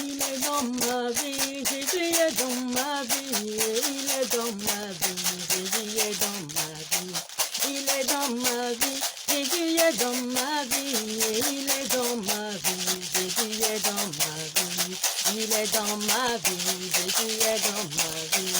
il est dans ma vie, Jésus est dans ma vie, il est dans ma vie, Jésus est dans ma vie, il est dans ma vie, Jésus est dans ma vie, il est dans ma vie, Jésus est dans ma vie, il est dans ma vie, Jésus est dans ma vie,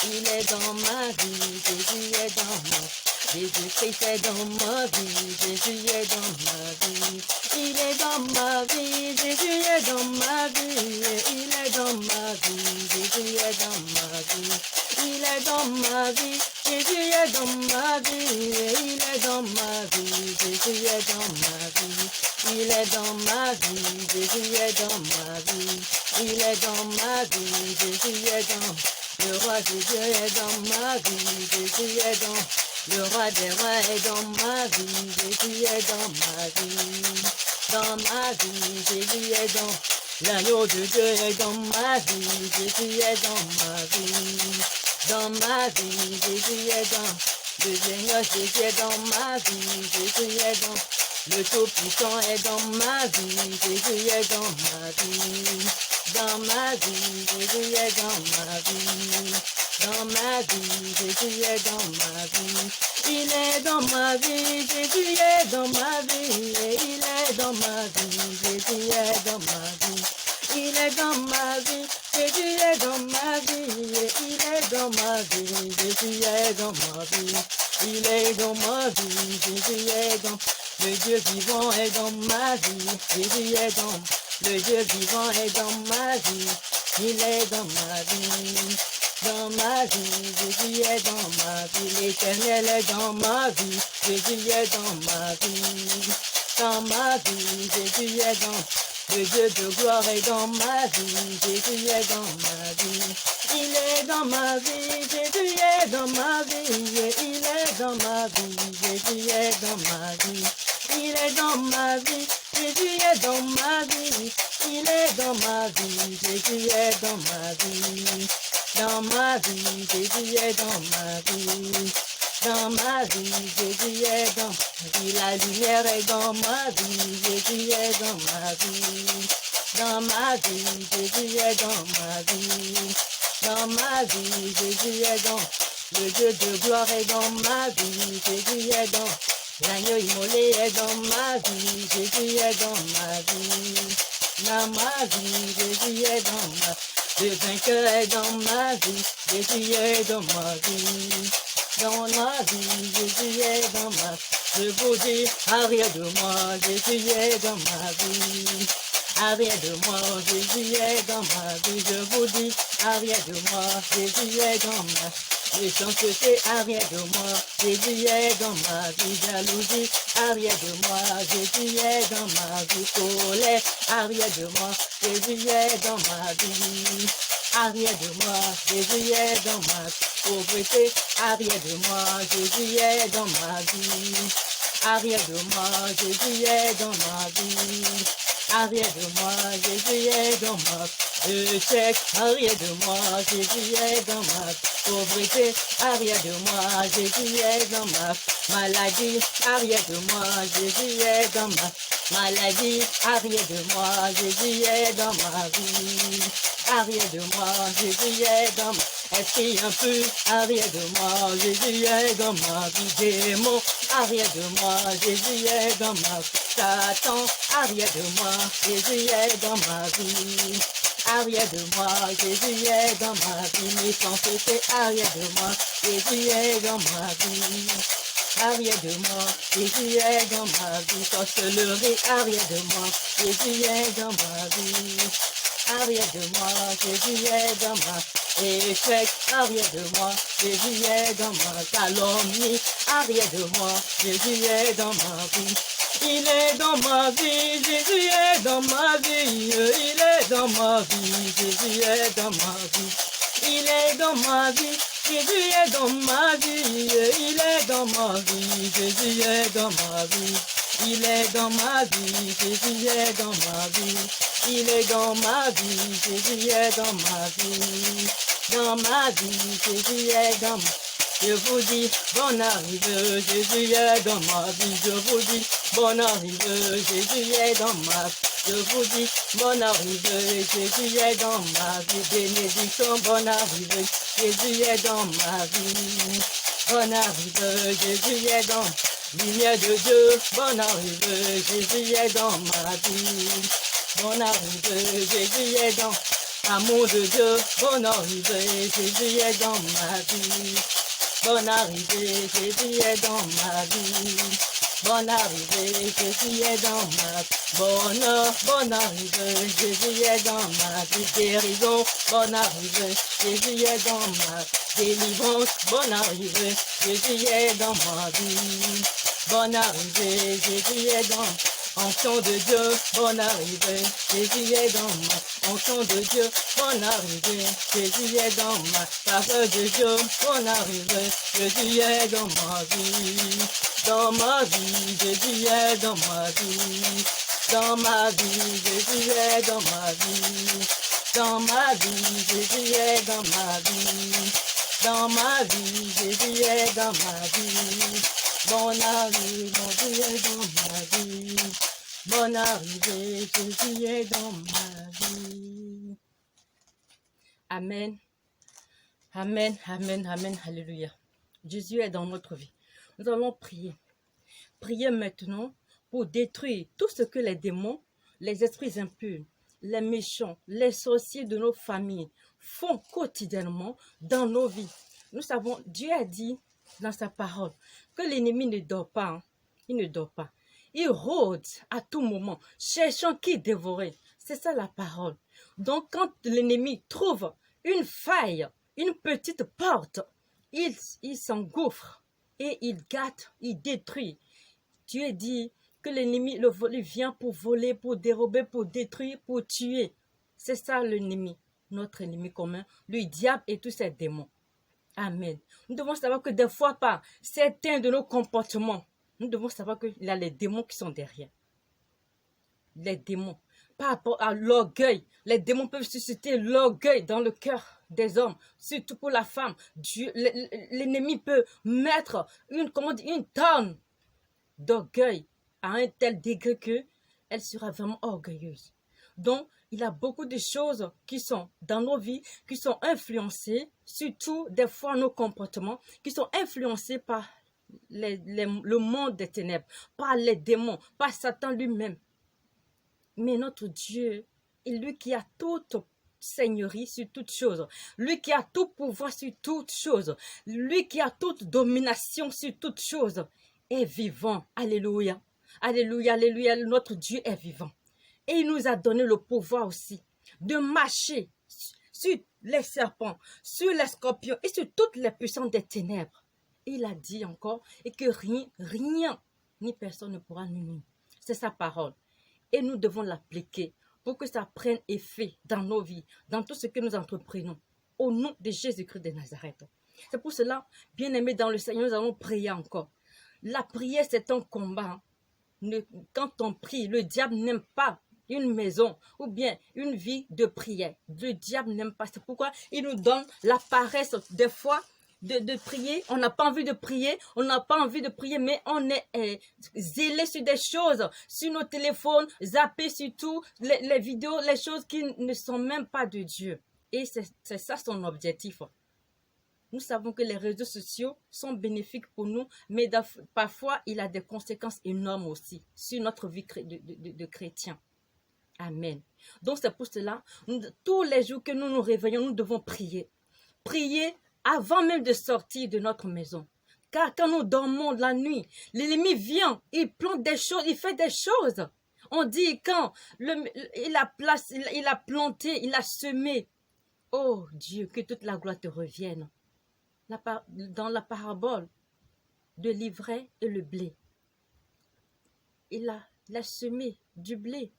il est dans ma vie, Jésus est dans ma vie. Jésus-Christ est dans ma vie, Jésus est dans ma vie, il est dans ma vie, Jésus est dans ma vie, il est dans ma vie, Jésus est dans ma vie, il est dans ma vie, Jésus est dans ma vie, il est dans ma vie, Jésus est dans ma vie, il est dans ma vie, Jésus est dans ma vie, il est dans ma vie, Jésus est dans le roi Jésus est dans ma vie, Jésus est dans le roi des rois est dans ma vie, Jésus est dans ma vie, Jésus est dans l'agneau de Dieu est dans ma vie, Jésus est dans ma vie, Jésus est dans le Seigneur, Jésus est dans ma vie, Jésus est dans le Tout-Puissant est dans ma vie, Jésus est dans ma vie, Jésus est dans ma vie. Dans ma vie, Jésus est dans ma vie, il est dans ma vie, Jésus est dans ma vie, il est dans ma vie, Jésus est dans ma vie, il est dans ma vie, Jésus est dans ma vie, il est dans ma vie, Jésus est dans ma vie, il est dans ma vie, Jésus est dans le Dieu vivant est dans ma vie, Jésus est dans le Dieu vivant est dans ma vie, il est dans ma vie. Dans ma vie, Jésus est dans ma vie, l'Éternel est dans ma vie, Jésus est dans ma vie. Dans ma vie, Jésus est dans le Dieu de gloire est dans ma vie, Jésus est dans ma vie. Il est dans ma vie, Jésus est dans ma vie, il est dans ma vie, Jésus est dans ma vie. Il est dans ma vie, Jésus est dans ma vie, il est dans ma vie, Jésus est dans ma vie. Dans ma vie, Jésus est dans ma vie. Dans ma vie, Jésus est dans ma vie. La lumière est dans ma vie, Jésus est dans ma vie. Dans ma vie, Jésus est dans ma vie. Dans ma vie, Jésus est dans le Dieu de gloire est dans ma vie, Jésus est dans l'agneau immolé est dans ma vie, Jésus est dans ma vie. Dans ma vie, Jésus est dans ma vie. Le vainqueur est dans ma vie, Jésus est dans ma vie. Dans ma vie, Jésus est dans ma vie. Je vous dis, arrière de moi, Jésus est dans ma vie. Arrière de moi, Jésus est dans ma vie. Je vous dis, arrière de moi, Jésus est dans ma vie. Méchanceté, arrière de moi, Jésus est dans ma vie. Jalousie, arrière de moi, Jésus est dans ma vie. Colère, arrière de moi, Jésus est dans ma vie. Arrière de moi, Jésus est dans ma vie. Pauvreté, arrière de moi, Jésus est dans ma vie. Arrière de moi, Jésus est dans ma vie. Arrière de moi, Jésus est dans ma vie. Échec, arrière de moi, Jésus est dans ma vie. Pauvreté, arrière de moi, Jésus est dans ma vie. Maladie, arrière de moi, Jésus est dans ma vie. Maladie, arrière de moi, Jésus est dans ma vie. Arrière de moi, Jésus est dans ma vie. Esprit impur, arrière de moi, Jésus est dans ma vie. Démon, arrière de moi, Jésus est dans ma vie. Satan, arrière de moi, Jésus est dans ma vie. Arrière de moi, Jésus est dans ma vie. Méchanceté, arrière de moi, Jésus est dans ma vie. Arrière de moi, Jésus est dans ma vie. Sorcellerie, arrière de moi, Jésus est dans ma vie. Arrière de moi, Jésus est dans ma vie. Échec, arrière de moi, Jésus est dans ma calomnie. Arrière de moi, Jésus est dans ma vie. Il est dans ma vie, Jésus est dans ma vie, il est dans ma vie, Jésus est dans ma vie. Il est dans ma vie, Jésus est dans ma vie, il est dans ma vie, Jésus est dans ma vie. Il est dans ma vie, Jésus est dans ma vie. Il est dans ma vie, Jésus est dans ma vie. Dans ma vie, Jésus est dans ma vie. Je vous dis, bonne arrivée, Jésus est dans ma vie. Je vous dis, bonne arrivée, Jésus est dans ma vie. Je vous dis, bonne arrivée, Jésus est dans ma vie. Bénédiction, bonne arrivée, Jésus est dans ma vie. Bonne arrivée, Jésus est dans lumière de Dieu. Bonne arrivée, Jésus est dans ma vie. Bonne arrivée, Jésus est dans amour de Dieu. Bonne arrivée, Jésus est dans ma vie. Bonne arrivée, Jésus est dans ma vie. Bonne arrivée, Jésus est dans ma vie. Bonne arrivée, Jésus est dans ma vie. Guérison, bonne arrivée, Jésus est dans ma vie. Délivrance, bonne arrivée, Jésus est dans ma vie. Bonne arrivée, Jésus est dans Onction de Dieu, bonne arrivée, Jésus est dans ma onction de Dieu, bonne arrivée, Jésus est dans ma faveur de Dieu, bonne arrivée, Jésus est dans ma vie, Jésus est dans ma vie, dans ma vie, Jésus est dans ma vie, dans ma vie, Jésus est dans ma vie, dans ma vie, Jésus est dans ma vie. Bonne arrivée, Jésus est dans ma vie. Bonne arrivée, Jésus est dans ma vie. Amen. Amen, amen, amen, alléluia. Jésus est dans notre vie. Nous allons prier. Prier maintenant pour détruire tout ce que les démons, les esprits impurs, les méchants, les sorciers de nos familles font quotidiennement dans nos vies. Nous savons, Dieu a dit dans sa parole que l'ennemi ne dort pas. Hein. Il ne dort pas. Il rôde à tout moment, cherchant qui dévorer. C'est ça la parole. Donc, quand l'ennemi trouve une faille, une petite porte, il s'engouffre et il gâte, il détruit. Dieu dit que l'ennemi, le vol, vient pour voler, pour dérober, pour détruire, pour tuer. C'est ça l'ennemi, notre ennemi commun, le diable et tous ses démons. Amen. Nous devons savoir que des fois, par certains de nos comportements, nous devons savoir qu'il y a les démons qui sont derrière. Les démons. Par rapport à l'orgueil, les démons peuvent susciter l'orgueil dans le cœur des hommes, surtout pour la femme. L'ennemi peut mettre une tonne d'orgueil à un tel degré qu'elle sera vraiment orgueilleuse. Donc, il y a beaucoup de choses qui sont dans nos vies, qui sont influencées, surtout des fois nos comportements, qui sont influencés par le monde des ténèbres, par les démons, par Satan lui-même. Mais notre Dieu est lui qui a toute seigneurie sur toutes choses, lui qui a tout pouvoir sur toutes choses, lui qui a toute domination sur toutes choses, est vivant. Alléluia. Alléluia, alléluia, notre Dieu est vivant. Et il nous a donné le pouvoir aussi de marcher sur les serpents, sur les scorpions et sur toutes les puissances des ténèbres. Il a dit encore et que rien, ni personne ne pourra nous nuire. C'est sa parole. Et nous devons l'appliquer pour que ça prenne effet dans nos vies, dans tout ce que nous entreprenons. Au nom de Jésus-Christ de Nazareth. C'est pour cela, bien-aimés dans le Seigneur, nous allons prier encore. La prière, c'est un combat. Quand on prie, le diable n'aime pas une maison ou bien une vie de prière. Le diable n'aime pas. C'est pourquoi il nous donne la paresse des fois de prier. On n'a pas envie de prier. On n'a pas envie de prier, mais on est zélé sur des choses, sur nos téléphones, zappé sur tout, les vidéos, les choses qui ne sont même pas de Dieu. Et c'est ça son objectif. Nous savons que les réseaux sociaux sont bénéfiques pour nous, mais parfois, il a des conséquences énormes aussi sur notre vie de chrétien. Amen. Donc, c'est pour cela, tous les jours que nous nous réveillons, nous devons prier. Prier avant même de sortir de notre maison. Car quand nous dormons la nuit, l'ennemi vient, il plante des choses, il fait des choses. On dit quand il a planté, il a semé. Oh Dieu, que toute la gloire te revienne. Dans la parabole de l'ivraie et le blé, il a semé du blé.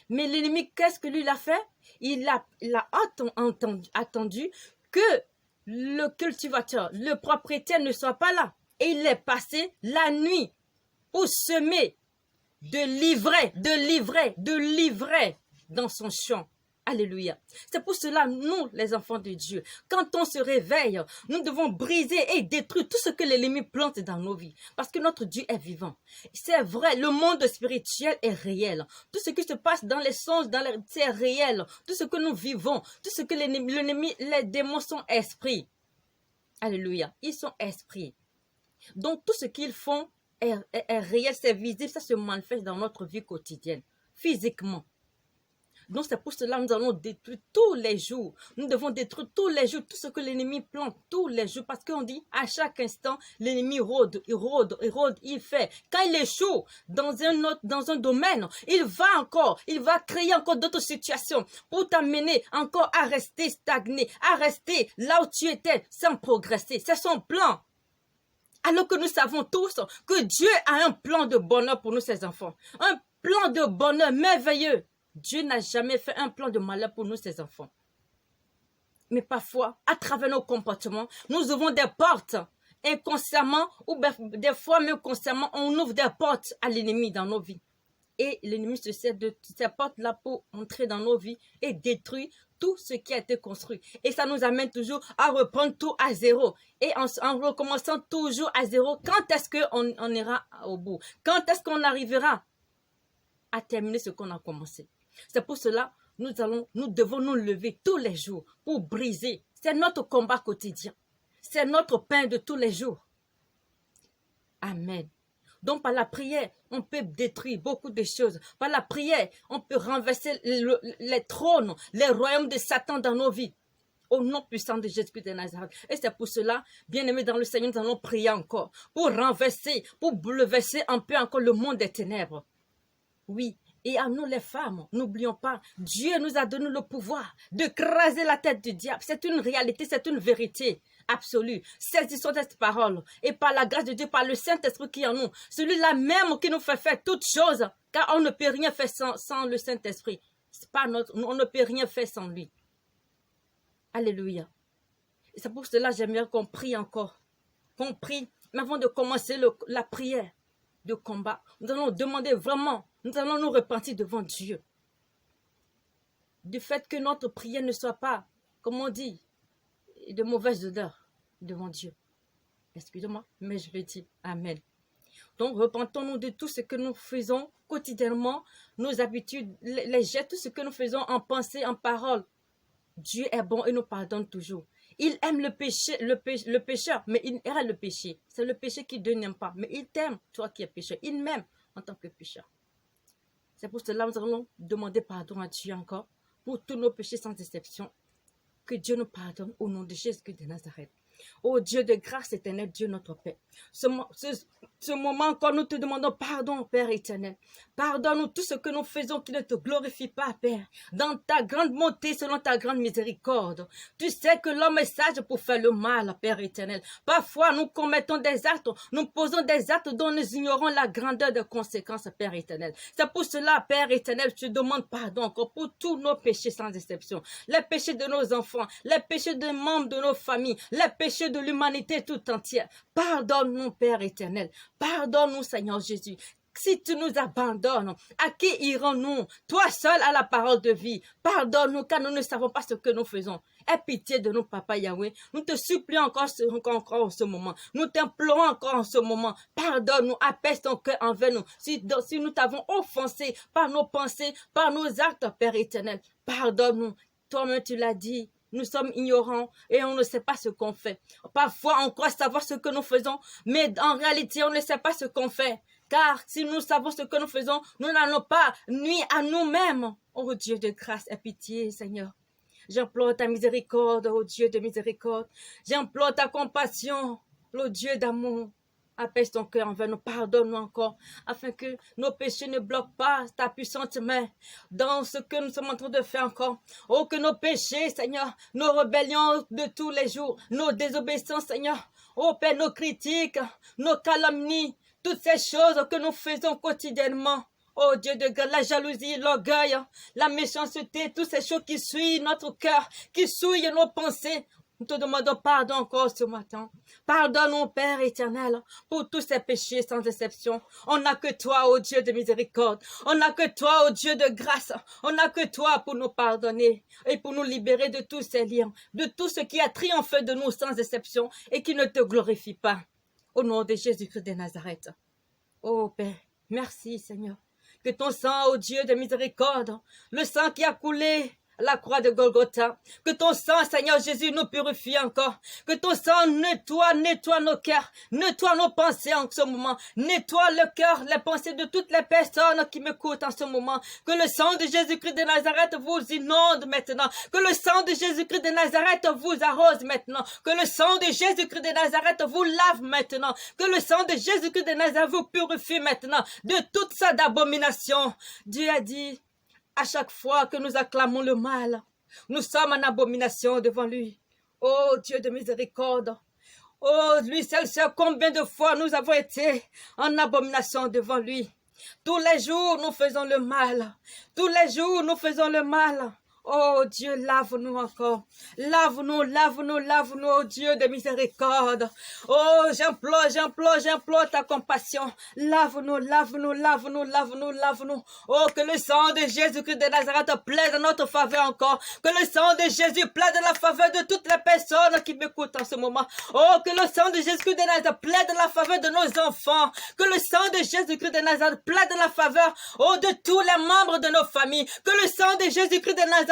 Mais l'ennemi, qu'est-ce que lui a fait? Il a attendu que le cultivateur, le propriétaire ne soit pas là. Et il est passé la nuit pour semer de l'ivraie dans son champ. Alléluia. C'est pour cela, nous, les enfants de Dieu, quand on se réveille, nous devons briser et détruire tout ce que l'ennemi plante dans nos vies. Parce que notre Dieu est vivant. C'est vrai, le monde spirituel est réel. Tout ce qui se passe dans les songes, c'est réel. Tout ce que nous vivons, tout ce que l'ennemi, les démons sont esprits. Alléluia. Ils sont esprits. Donc, tout ce qu'ils font est réel, c'est visible, ça se manifeste dans notre vie quotidienne, physiquement. Donc, c'est pour cela que nous allons détruire tous les jours. Nous devons détruire tous les jours tout ce que l'ennemi plante tous les jours. Parce qu'on dit, à chaque instant, l'ennemi rôde, il fait. Quand il échoue dans un domaine, il va créer encore d'autres situations pour t'amener encore à rester stagné, à rester là où tu étais sans progresser. C'est son plan. Alors que nous savons tous que Dieu a un plan de bonheur pour nous, ses enfants. Un plan de bonheur merveilleux. Dieu n'a jamais fait un plan de malheur pour nous, ses enfants. Mais parfois, à travers nos comportements, nous ouvrons des portes inconsciemment ou des fois même consciemment, on ouvre des portes à l'ennemi dans nos vies. Et l'ennemi se sert de ces portes-là pour entrer dans nos vies et détruire tout ce qui a été construit. Et ça nous amène toujours à reprendre tout à zéro. Et en recommençant toujours à zéro, quand est-ce qu'on ira au bout? Quand est-ce qu'on arrivera à terminer ce qu'on a commencé? C'est pour cela nous devons nous lever tous les jours pour briser. C'est notre combat quotidien. C'est notre pain de tous les jours. Amen. Donc par la prière, on peut détruire beaucoup de choses. Par la prière, on peut renverser les trônes, les royaumes de Satan dans nos vies. Au nom puissant de Jésus-Christ de Nazareth. Et c'est pour cela, bien-aimés dans le Seigneur, nous allons prier encore pour renverser, pour bouleverser un peu encore le monde des ténèbres. Oui, et à nous les femmes, n'oublions pas, Dieu nous a donné le pouvoir de craser la tête du diable. C'est une réalité, c'est une vérité absolue. Saisissons cette parole et par la grâce de Dieu, par le Saint-Esprit qui est en nous, celui-là même qui nous fait faire toutes choses, car on ne peut rien faire sans le Saint-Esprit. On ne peut rien faire sans lui. Alléluia. Et c'est pour cela que j'aimerais qu'on prie encore. Qu'on prie, mais avant de commencer la prière de combat, nous allons demander vraiment, nous allons nous repentir devant Dieu. Du fait que notre prière ne soit pas, comme on dit, de mauvaise odeur devant Dieu. Excusez-moi, mais je vais dire Amen. Donc, repentons-nous de tout ce que nous faisons quotidiennement, nos habitudes, les gestes, tout ce que nous faisons en pensée, en parole. Dieu est bon et nous pardonne toujours. Il aime le pécheur, mais il aime le péché. C'est le péché qui Dieu n'aime pas. Mais il t'aime, toi qui es pécheur. Il m'aime en tant que pécheur. C'est pour cela que nous allons demander pardon à Dieu encore pour tous nos péchés sans exception. Que Dieu nous pardonne au nom de Jésus de Nazareth. Ô Dieu de grâce éternelle, Dieu notre Père. Ce moment encore, nous te demandons pardon, Père éternel. Pardonne-nous tout ce que nous faisons qui ne te glorifie pas, Père. Dans ta grande bonté, selon ta grande miséricorde. Tu sais que l'homme est sage pour faire le mal, Père éternel. Parfois, nous commettons des actes, nous posons des actes dont nous ignorons la grandeur des conséquences, Père éternel. C'est pour cela, Père éternel, je te demande pardon encore pour tous nos péchés sans exception. Les péchés de nos enfants, les péchés des membres de nos familles, les péchés de l'humanité tout entière. Pardonne-nous, Père éternel. Pardonne-nous, Seigneur Jésus. Si tu nous abandonnes, à qui irons-nous? Toi seul as la parole de vie. Pardonne-nous car nous ne savons pas ce que nous faisons. Aie pitié de nous, Papa Yahweh. Nous te supplions encore en ce moment. Nous t'implorons encore en ce moment. Pardonne-nous, apaise ton cœur envers nous. Si nous t'avons offensé par nos pensées, par nos actes, Père éternel, pardonne-nous. Toi-même tu l'as dit. Nous sommes ignorants et on ne sait pas ce qu'on fait. Parfois, on croit savoir ce que nous faisons, mais en réalité, on ne sait pas ce qu'on fait. Car si nous savons ce que nous faisons, nous n'allons pas nuire à nous-mêmes. Oh Dieu de grâce et pitié, Seigneur. J'implore ta miséricorde, oh Dieu de miséricorde. J'implore ta compassion, oh Dieu d'amour. Apaise ton cœur envers nous, pardonne-nous encore, afin que nos péchés ne bloquent pas ta puissante main dans ce que nous sommes en train de faire encore. Oh, que nos péchés, Seigneur, nos rébellions de tous les jours, nos désobéissances, Seigneur, oh Père, nos critiques, nos calomnies, toutes ces choses que nous faisons quotidiennement. Oh Dieu de grâce, la jalousie, l'orgueil, la méchanceté, toutes ces choses qui souillent notre cœur, qui souillent nos pensées. Nous te demandons pardon encore ce matin. Pardonne-nous, Père éternel, pour tous ces péchés sans exception. On n'a que toi, ô Dieu de miséricorde. On n'a que toi, ô Dieu de grâce. On n'a que toi pour nous pardonner et pour nous libérer de tous ces liens, de tout ce qui a triomphé de nous sans exception et qui ne te glorifie pas. Au nom de Jésus-Christ de Nazareth. Ô Père, merci Seigneur. Que ton sang, ô Dieu de miséricorde, le sang qui a coulé à la croix de Golgotha, que ton sang, Seigneur Jésus, nous purifie encore. Que ton sang nettoie nos cœurs, nettoie nos pensées en ce moment, nettoie le cœur, les pensées de toutes les personnes qui m'écoutent en ce moment. Que le sang de Jésus-Christ de Nazareth vous inonde maintenant. Que le sang de Jésus-Christ de Nazareth vous arrose maintenant. Que le sang de Jésus-Christ de Nazareth vous lave maintenant. Que le sang de Jésus-Christ de Nazareth vous purifie maintenant de toute sorte d'abomination. Dieu a dit, à chaque fois que nous acclamons le mal, nous sommes en abomination devant lui. Oh Dieu de miséricorde, oh lui seul sait combien de fois nous avons été en abomination devant lui. Tous les jours nous faisons le mal, tous les jours nous faisons le mal. Oh Dieu, lave-nous encore. Lave-nous, lave-nous, lave-nous, oh Dieu de miséricorde. Oh, j'implore ta compassion. Lave-nous, lave-nous, lave-nous, lave-nous, lave-nous. Oh, que le sang de Jésus-Christ de Nazareth plaide en notre faveur encore. Que le sang de Jésus plaide en la faveur de toutes les personnes qui m'écoutent en ce moment. Oh, que le sang de Jésus-Christ de Nazareth plaide en la faveur de nos enfants. Que le sang de Jésus-Christ de Nazareth plaide en la faveur, oh, de tous les membres de nos familles. Que le sang de Jésus-Christ de Nazareth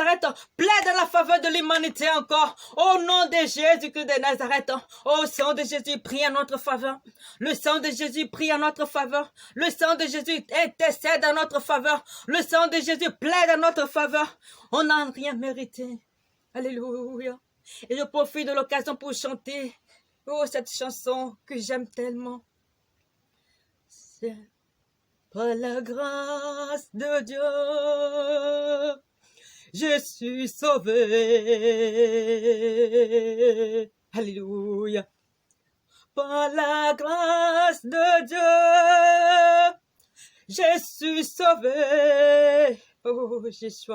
plaide en la faveur de l'humanité encore. Au nom de Jésus-Christ de Nazareth. Oh, sang de Jésus, prie en notre faveur. Le sang de Jésus prie en notre faveur. Le sang de Jésus intercède en notre faveur. Le sang de Jésus plaide en notre faveur. On n'a rien mérité. Alléluia. Et je profite de l'occasion pour chanter, oh, cette chanson que j'aime tellement. C'est par la grâce de Dieu, je suis sauvé. Alléluia. Par la grâce de Dieu, je suis sauvé. Oh, Jésus.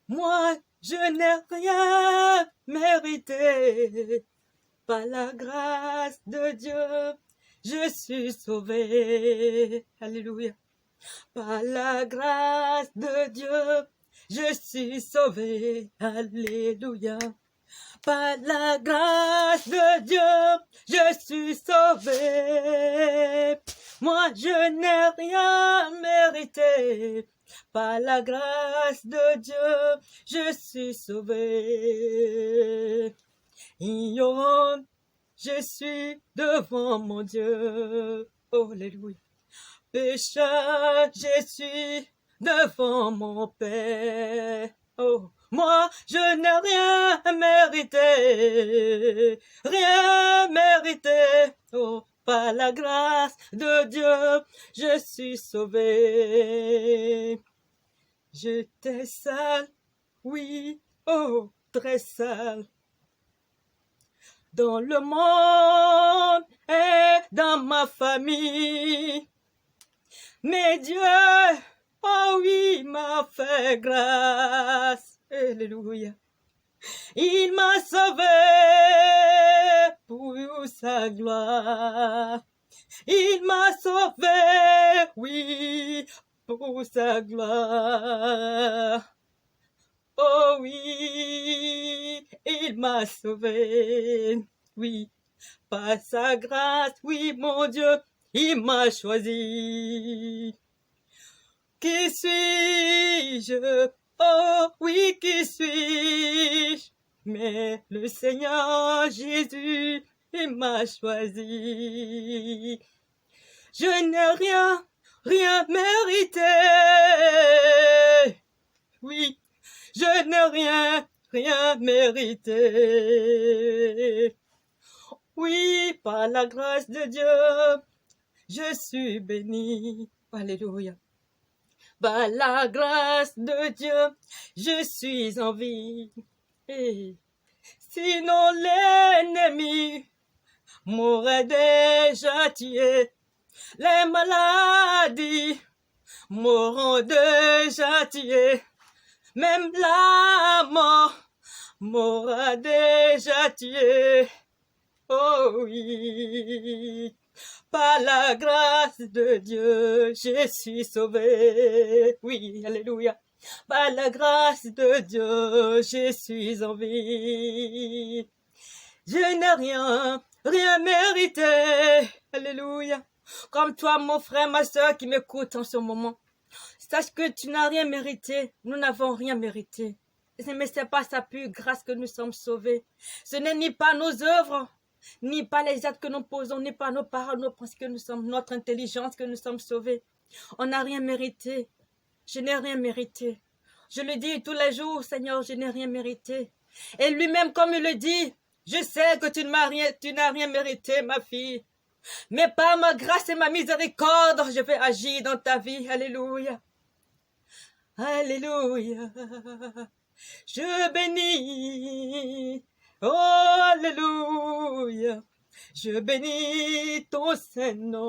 Moi, je n'ai rien mérité. Par la grâce de Dieu, je suis sauvé. Alléluia. Par la grâce de Dieu, je suis sauvé. Alléluia. Par la grâce de Dieu, je suis sauvé. Moi, je n'ai rien mérité. Par la grâce de Dieu, je suis sauvé. Yon, je suis devant mon Dieu. Alléluia. Pécheur, je suis devant mon Père. Oh, moi, je n'ai rien mérité, rien mérité. Oh, par la grâce de Dieu, je suis sauvé. J'étais sale, oui, oh, très sale. Dans le monde et dans ma famille. Mais Dieu, oh oui, m'a fait grâce. Alléluia. Il m'a sauvé pour sa gloire. Il m'a sauvé, oui, pour sa gloire. Oh oui, il m'a sauvé, oui, par sa grâce, oui, mon Dieu, il m'a choisi. Qui suis-je? Oh oui, qui suis-je? Mais le Seigneur Jésus, il m'a choisi. Je n'ai rien mérité. Oui, je n'ai rien mérité. Oui, par la grâce de Dieu, je suis béni. Alléluia. Par la grâce de Dieu, je suis en vie. Et sinon l'ennemi m'aurait déjà tué. Les maladies m'auront déjà tué. Même la mort m'aura déjà tué. Oh oui, par la grâce de Dieu, je suis sauvé. Oui, alléluia. Par la grâce de Dieu, je suis en vie. Je n'ai rien mérité. Alléluia. Comme toi, mon frère, ma soeur qui m'écoute en ce moment. Sache que tu n'as rien mérité. Nous n'avons rien mérité. Mais c'est pas sa pure grâce que nous sommes sauvés. Ce n'est ni par nos œuvres, ni par les actes que nous posons, ni par nos paroles, nos pensées que nous sommes, notre intelligence que nous sommes sauvés. On n'a rien mérité. Je n'ai rien mérité. Je le dis tous les jours, Seigneur, je n'ai rien mérité. Et lui-même, comme il le dit, je sais que tu n'as rien mérité, ma fille. Mais par ma grâce et ma miséricorde, je vais agir dans ta vie. Alléluia. Alléluia. Je bénis. Oh, alléluia. Je bénis ton Saint-Nom.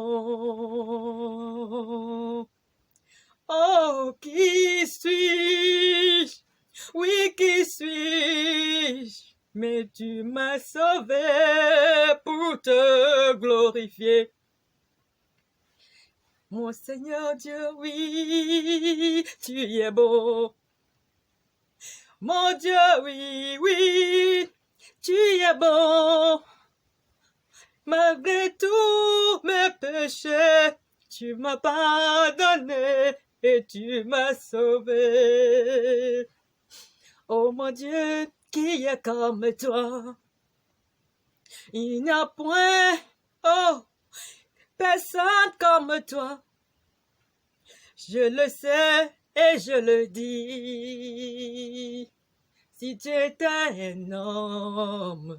Oh, qui suis-je? Oui, qui suis-je? Mais tu m'as sauvé pour te glorifier. Mon Seigneur Dieu, oui, tu es beau. Mon Dieu, oui, oui, tu es bon. Malgré tous mes péchés, tu m'as pardonné et tu m'as sauvé. Oh mon Dieu, qui est comme toi? Il n'y a point, oh, personne comme toi. Je le sais et je le dis. Si tu étais un homme,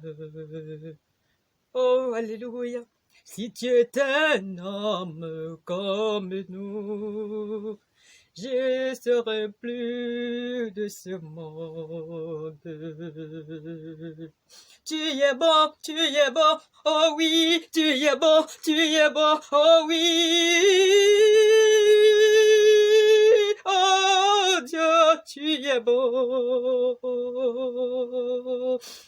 oh, alléluia. Si tu étais un homme comme nous, je serais plus de ce monde. Tu es bon, oh oui, tu es bon, oh oui. Oh Dieu, tu es bon.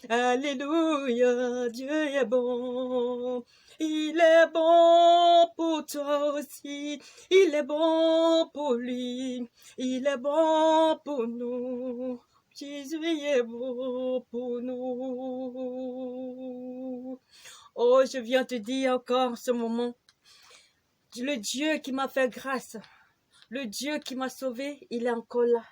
Alléluia, Dieu est bon. Il est bon pour toi aussi. Il est bon pour lui. Il est bon pour nous. Jésus est bon pour nous. Oh, je viens te dire encore en ce moment, le Dieu qui m'a fait grâce, le Dieu qui m'a sauvé, il est encore là.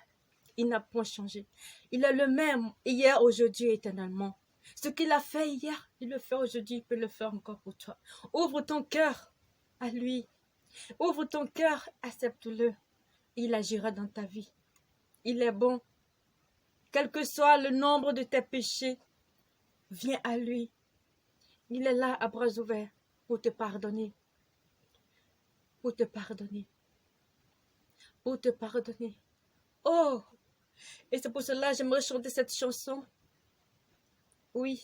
Il n'a point changé. Il est le même hier, aujourd'hui, éternellement. Ce qu'il a fait hier, il le fait aujourd'hui, il peut le faire encore pour toi. Ouvre ton cœur à lui. Ouvre ton cœur, accepte-le. Il agira dans ta vie. Il est bon. Quel que soit le nombre de tes péchés, viens à lui. Il est là à bras ouverts pour te pardonner. Pour te pardonner. Pour te pardonner. Oh! Et c'est pour cela que j'aimerais chanter cette chanson. Oui.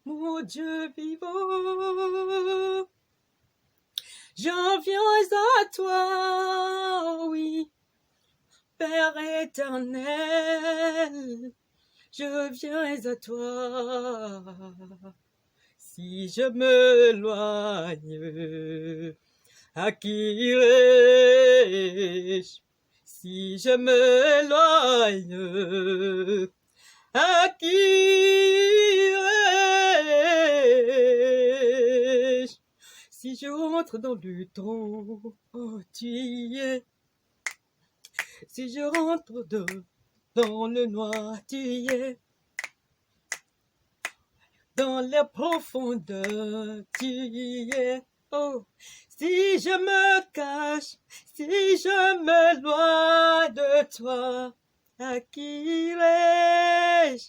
Mon Dieu vivant, j'en viens à toi, oui. Père éternel, je viens à toi. Si je m'éloigne, à qui irai-je? Si je m'éloigne, à qui irai-je? Si je rentre dans le trou, oh tu y es. Si je rentre dans le noir, tu y es. Dans les profondeurs, tu y es. Oh, si je me cache, si je m'éloigne de toi, à qui irai-je?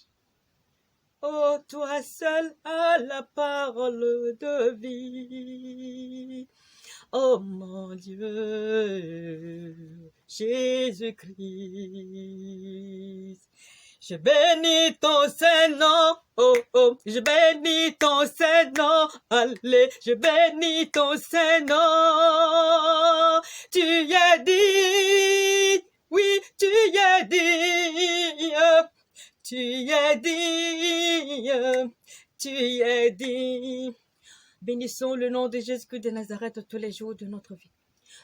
Oh, toi seul as la parole de vie. Oh mon Dieu, Jésus-Christ. Je bénis ton Saint-Nom, oh oh, je bénis ton Saint-Nom, allez, je bénis ton Saint-Nom. Tu y es dit, oui, tu y es dit. Tu es digne, tu es digne. Bénissons le nom de Jésus-Christ de Nazareth tous les jours de notre vie.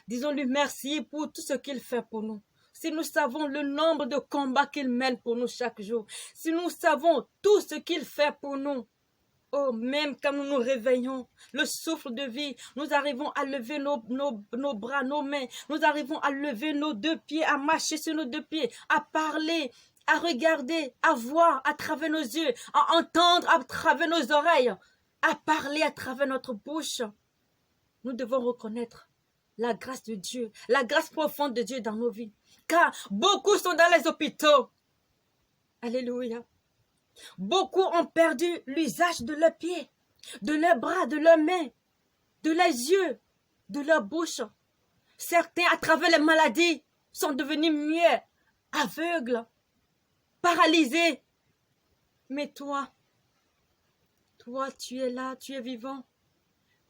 Disons-lui merci pour tout ce qu'il fait pour nous. Si nous savons le nombre de combats qu'il mène pour nous chaque jour, si nous savons tout ce qu'il fait pour nous, oh, même quand nous nous réveillons, le souffle de vie, nous arrivons à lever nos bras, nos mains, nous arrivons à lever nos deux pieds, à marcher sur nos deux pieds, à parler, à regarder, à voir à travers nos yeux, à entendre à travers nos oreilles, à parler à travers notre bouche. Nous devons reconnaître la grâce de Dieu, la grâce profonde de Dieu dans nos vies. Car beaucoup sont dans les hôpitaux. Alléluia. Beaucoup ont perdu l'usage de leurs pieds, de leurs bras, de leurs mains, de leurs yeux, de leur bouche. Certains, à travers les maladies, sont devenus muets, aveugles, paralysés. Mais toi, tu es là, tu es vivant.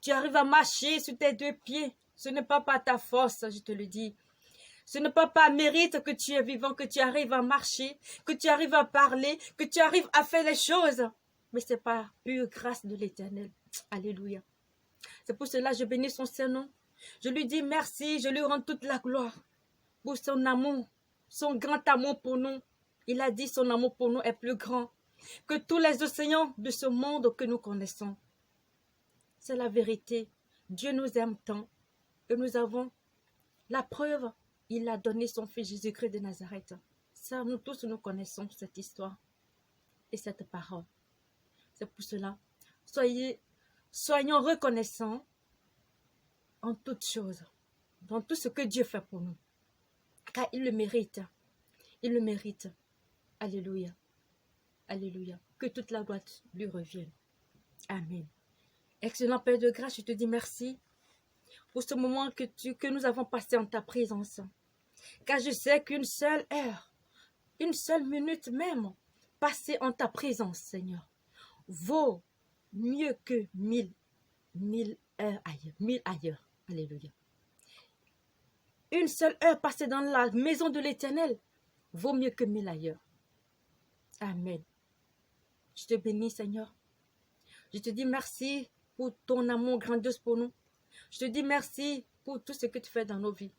Tu arrives à marcher sur tes deux pieds. Ce n'est pas par ta force, je te le dis. Ce n'est pas par mérite que tu es vivant, que tu arrives à marcher, que tu arrives à parler, que tu arrives à faire les choses. Mais c'est par pure grâce de l'Éternel. Alléluia. C'est pour cela que je bénis son Saint-Nom. Je lui dis merci, je lui rends toute la gloire pour son amour, son grand amour pour nous. Il a dit son amour pour nous est plus grand que tous les océans de ce monde que nous connaissons. C'est la vérité. Dieu nous aime tant et nous avons la preuve. Il a donné son fils Jésus-Christ de Nazareth. Ça, nous tous, nous connaissons cette histoire et cette parole. C'est pour cela, soyons reconnaissants en toutes choses, dans tout ce que Dieu fait pour nous. Car il le mérite. Il le mérite. Alléluia. Alléluia. Que toute la gloire lui revienne. Amen. Excellent Père de grâce, je te dis merci pour ce moment que nous avons passé en ta présence. Car je sais qu'une seule heure, une seule minute même, passée en ta présence, Seigneur, vaut mieux que mille heures ailleurs, 1000 ailleurs. Alléluia. Une seule heure passée dans la maison de l'Éternel vaut mieux que 1000 ailleurs. Amen. Je te bénis, Seigneur. Je te dis merci pour ton amour grandiose pour nous. Je te dis merci pour tout ce que tu fais dans nos vies.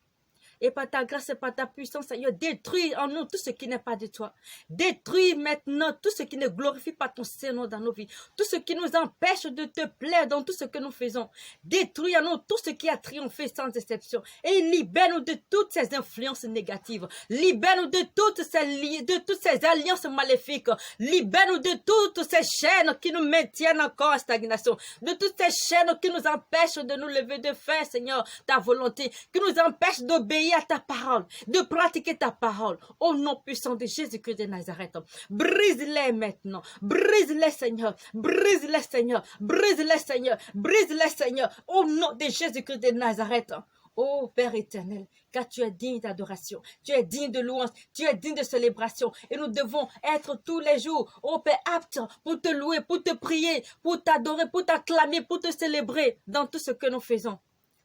Et par ta grâce et par ta puissance, Seigneur, détruis en nous tout ce qui n'est pas de toi. Détruis maintenant tout ce qui ne glorifie pas ton Seigneur dans nos vies. Tout ce qui nous empêche de te plaire dans tout ce que nous faisons. Détruis en nous tout ce qui a triomphé sans exception. Et libère-nous de toutes ces influences négatives. Libère-nous de toutes ces alliances maléfiques. Libère-nous de toutes ces chaînes qui nous maintiennent encore en stagnation. De toutes ces chaînes qui nous empêchent de nous lever, de faire, Seigneur, ta volonté. Qui nous empêchent d'obéir à ta parole, de pratiquer ta parole. Au nom puissant de Jésus-Christ de Nazareth. Brise-les maintenant. Brise-les, Seigneur. Brise-les, Seigneur. Brise-les, Seigneur. Brise-les, Seigneur. Au nom de Jésus-Christ de Nazareth. Ô Père éternel, car tu es digne d'adoration, tu es digne de louange, tu es digne de célébration. Et nous devons être tous les jours, ô Père, aptes pour te louer, pour te prier, pour t'adorer, pour t'acclamer, pour te célébrer dans tout ce que nous faisons.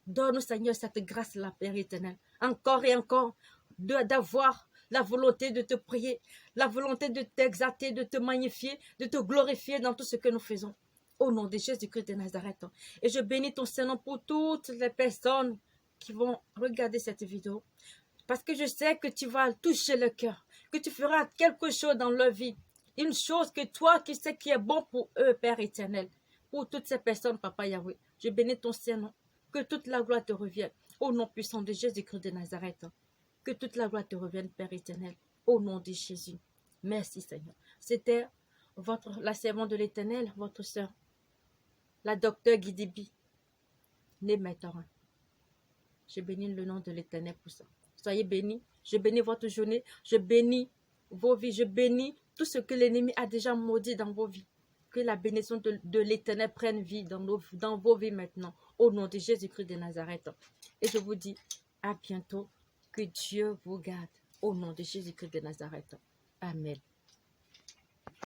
Donne-nous, Seigneur, cette grâce-là, Père éternel, encore et encore, d'avoir la volonté de te prier, la volonté de t'exalter, de te magnifier, de te glorifier dans tout ce que nous faisons. Au nom de Jésus-Christ de Nazareth. Et je bénis ton Saint-Nom pour toutes les personnes qui vont regarder cette vidéo. Parce que je sais que tu vas toucher le cœur, que tu feras quelque chose dans leur vie. Une chose que toi qui sais qui est bon pour eux, Père éternel. Pour toutes ces personnes, Papa Yahweh. Je bénis ton Saint-Nom. Que toute la gloire te revienne. Au nom puissant de Jésus-Christ de Nazareth. Que toute la gloire te revienne, Père éternel. Au nom de Jésus. Merci, Seigneur. C'était la servante de l'Éternel, votre sœur, la docteure Guidibi, née maintenant. Je bénis le nom de l'Éternel pour ça. Soyez bénis. Je bénis votre journée. Je bénis vos vies. Je bénis tout ce que l'ennemi a déjà maudit dans vos vies. Que la bénédiction de l'Éternel prenne vie dans vos vies maintenant. Au nom de Jésus-Christ de Nazareth. Et je vous dis à bientôt. Que Dieu vous garde. Au nom de Jésus-Christ de Nazareth. Amen.